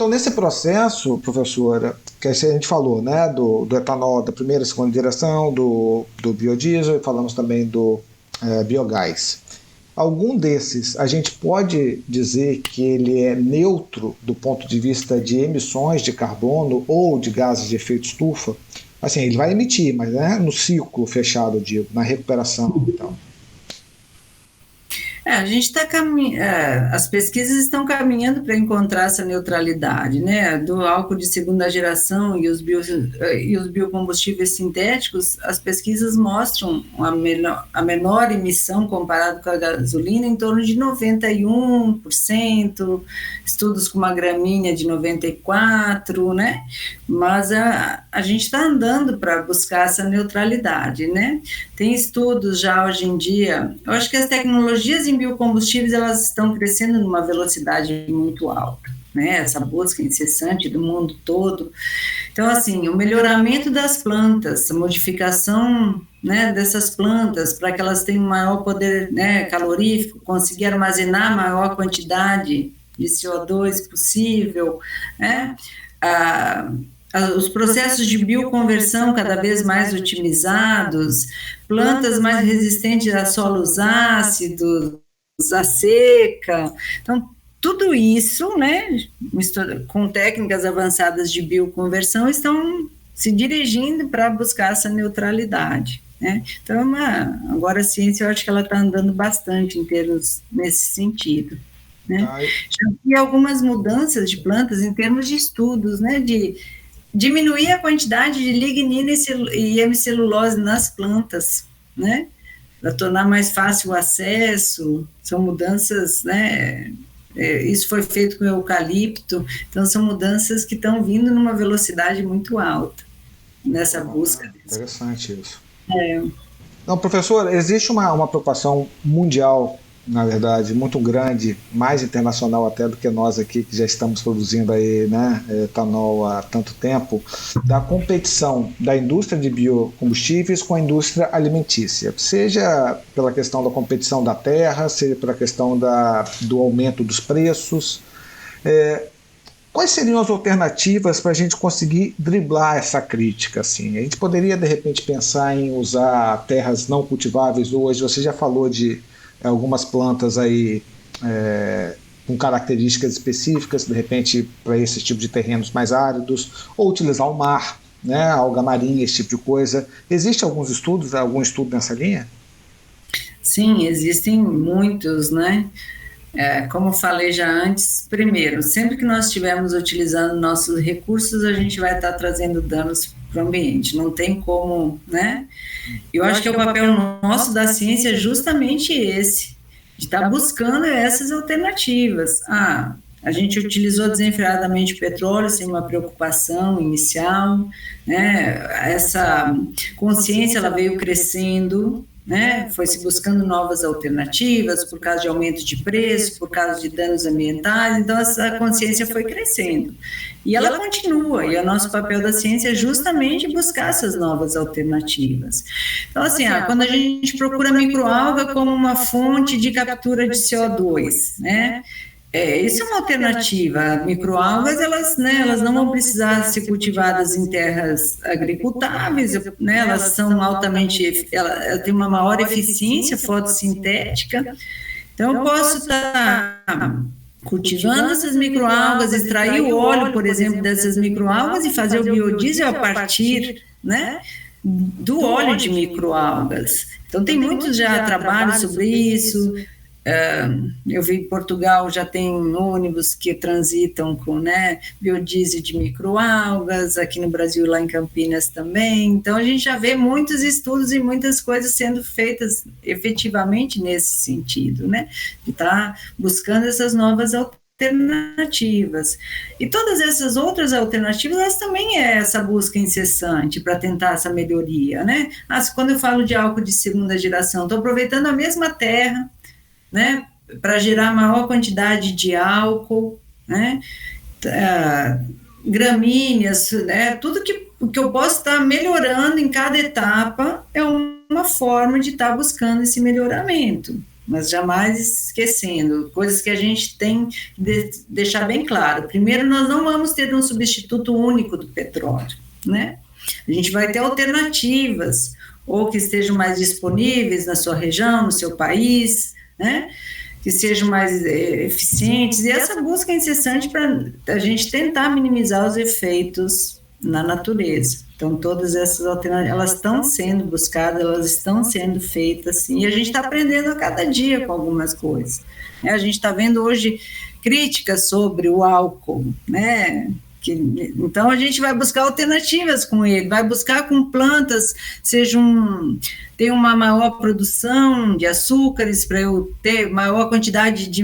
Então, nesse processo, professora, que a gente falou, né, do etanol da primeira e segunda geração, do biodiesel, e falamos também do biogás. Algum desses a gente pode dizer que ele é neutro do ponto de vista de emissões de carbono ou de gases de efeito estufa? Assim, ele vai emitir, mas no ciclo fechado, eu digo, na recuperação e tal. A gente está as pesquisas estão caminhando para encontrar essa neutralidade, né? Do álcool de segunda geração e os biocombustíveis sintéticos, as pesquisas mostram a menor emissão comparado com a gasolina em torno de 91%, estudos com uma gramínea de 94%, né? Mas a gente está andando para buscar essa neutralidade, né? Tem estudos já hoje em dia, eu acho que as tecnologias em biocombustíveis elas estão crescendo numa velocidade muito alta, né? Essa busca incessante do mundo todo. Então, assim, o melhoramento das plantas, a modificação, né, dessas plantas para que elas tenham maior poder, né, calorífico, conseguir armazenar a maior quantidade de CO2 possível, né? Os processos de bioconversão cada vez mais otimizados, plantas mais resistentes a solos ácidos, a seca. Então, tudo isso, né, com técnicas avançadas de bioconversão, estão se dirigindo para buscar essa neutralidade, né? Então, agora a ciência, eu acho que ela está andando bastante em termos nesse sentido, né? Já vi algumas mudanças de plantas em termos de estudos, né, de diminuir a quantidade de lignina e hemicelulose nas plantas, né? Para tornar mais fácil o acesso, são mudanças, né? Isso foi feito com o eucalipto, então são mudanças que estão vindo numa velocidade muito alta nessa busca. Interessante isso. Não, professor, existe uma preocupação mundial, na verdade, muito grande, mais internacional até do que nós aqui, que já estamos produzindo aí, né, etanol há tanto tempo, da competição da indústria de biocombustíveis com a indústria alimentícia, seja pela questão da competição da terra, seja pela questão do aumento dos preços. Quais seriam as alternativas para a gente conseguir driblar essa crítica? Assim? A gente poderia, de repente, pensar em usar terras não cultiváveis hoje. Você já falou de algumas plantas aí com características específicas, de repente, para esse tipo de terrenos mais áridos, ou utilizar o mar, né, alga marinha, esse tipo de coisa. Existe algum estudo nessa linha? Sim, existem muitos, né? Como falei já antes, primeiro, sempre que nós estivermos utilizando nossos recursos, a gente vai estar trazendo danos para o ambiente, não tem como, né? Eu acho que o papel nosso da ciência é justamente esse, de estar buscando essas alternativas. A gente utilizou desenfreadamente o petróleo sem uma preocupação inicial, né? Essa consciência ela veio crescendo, né? Foi se buscando novas alternativas por causa de aumento de preço, por causa de danos ambientais, então essa consciência foi crescendo. E ela continua, e o nosso papel da ciência é justamente buscar essas novas alternativas. Então, assim, quando a gente procura a microalga como uma fonte de captura de CO2, né? Isso é uma alternativa. Microalgas, elas não vão precisar ser cultivadas em terras agricultáveis, né? Elas são altamente, ela tem uma maior eficiência fotossintética. Então, eu posso estar cultivando essas microalgas, extrair o óleo, por exemplo, dessas microalgas e fazer o biodiesel a partir, né, do óleo de microalgas. Então, tem muitos já trabalhos sobre isso. Eu vi em Portugal já tem ônibus que transitam com, né, biodiesel de microalgas, aqui no Brasil, lá em Campinas também. Então, a gente já vê muitos estudos e muitas coisas sendo feitas efetivamente nesse sentido, né, de estar buscando essas novas alternativas. E todas essas outras alternativas, elas também é essa busca incessante para tentar essa melhoria, né? Quando eu falo de álcool de segunda geração, estou aproveitando a mesma terra, né, para gerar maior quantidade de álcool, né, gramíneas, né, tudo que eu posso estar melhorando em cada etapa é uma forma de estar buscando esse melhoramento, mas jamais esquecendo, coisas que a gente tem que deixar bem claro. Primeiro, nós não vamos ter um substituto único do petróleo, né? A gente vai ter alternativas, ou que estejam mais disponíveis na sua região, no seu país, né? Que sejam mais eficientes, e essa busca incessante para a gente tentar minimizar os efeitos na natureza. Então, todas essas alternativas, elas estão sendo buscadas, elas estão sendo feitas, sim, e a gente está aprendendo a cada dia com algumas coisas. A gente está vendo hoje críticas sobre o álcool, né? Então, a gente vai buscar alternativas com ele, vai buscar com plantas, tem uma maior produção de açúcares para eu ter maior quantidade de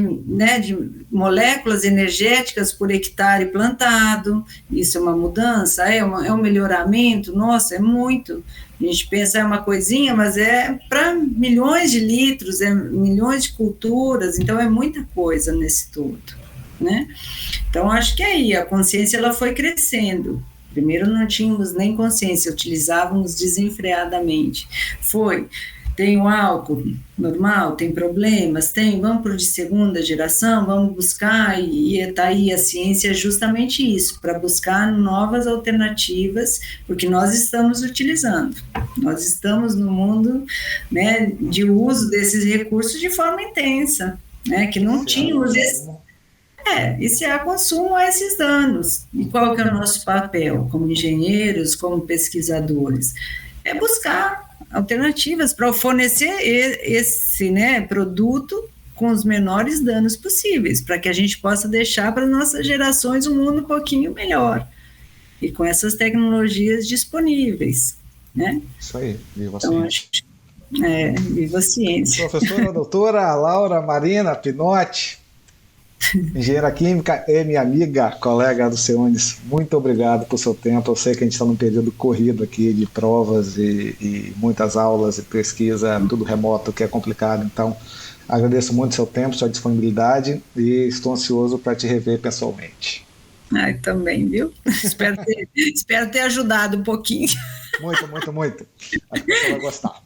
moléculas energéticas por hectare plantado. Isso é uma mudança, é um melhoramento, nossa, é muito. A gente pensa é uma coisinha, mas é para milhões de litros, é milhões de culturas, então é muita coisa nesse todo, né? Então, acho que aí a consciência ela foi crescendo. Primeiro não tínhamos nem consciência, utilizávamos desenfreadamente. Tem o álcool normal, tem problemas, vamos para o de segunda geração, vamos buscar, e está aí a ciência justamente isso, para buscar novas alternativas, porque nós estamos utilizando. Nós estamos no mundo, né, de uso desses recursos de forma intensa, né, que não tínhamos e se há consumo, há esses danos. E qual que é o nosso papel como engenheiros, como pesquisadores? É buscar alternativas para fornecer esse produto com os menores danos possíveis, para que a gente possa deixar para nossas gerações um mundo um pouquinho melhor. E com essas tecnologias disponíveis, né? Isso aí, viva a ciência. Viva a ciência. Professora doutora Laura Marina Pinotti, engenheira química e minha amiga, colega do CEUNES, muito obrigado por seu tempo. Eu sei que a gente está num período corrido aqui de provas e muitas aulas e pesquisa, tudo remoto, que é complicado. Então, agradeço muito seu tempo, sua disponibilidade e estou ansioso para te rever pessoalmente. Também, viu? Espero ter ajudado um pouquinho. Muito. Acho que você vai gostar.